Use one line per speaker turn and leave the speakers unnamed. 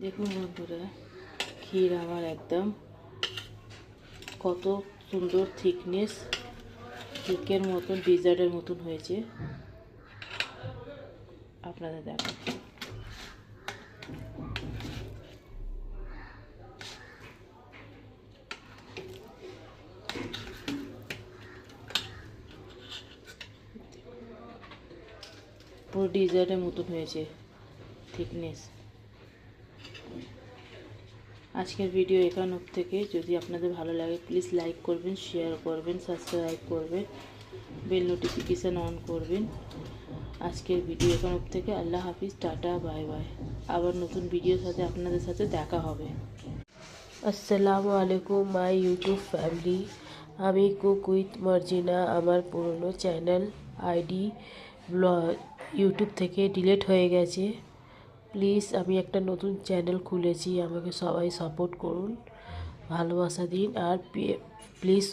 দেখুন বন্ধুরা, ক্ষীর আমার একদম কত সুন্দর থিকনেস, কেকের মতন, ডিজার্টের মতন হয়েছে। আপনাদের দেখাচ্ছি। পুরো ডিজার্টের মতন হয়েছে থিকনেস। আজকের ভিডিও এখান থেকে যদি আপনাদের ভালো লাগে প্লিজ লাইক করবেন, শেয়ার করবেন, সাবস্ক্রাইব করবেন, বেল নোটিফিকেশান অন করবেন। আজকের ভিডিও এখান থেকে আল্লাহ হাফিজ, টাটা, বাই বাই। আবার নতুন ভিডিওর সাথে আপনাদের সাথে দেখা হবে। আসসালামু আলাইকুম মাই ইউটিউব ফ্যামিলি। আমি কুক উইথ মার্জিনা। আমার পুরনো চ্যানেল আইডি ইউটিউব থেকে ডিলিট হয়ে গেছে। প্লিজ আমি একটা নতুন চ্যানেল খুলেছি, আমাকে সবাই সাপোর্ট করুন, ভালোবাসা দিন, আর প্লিজ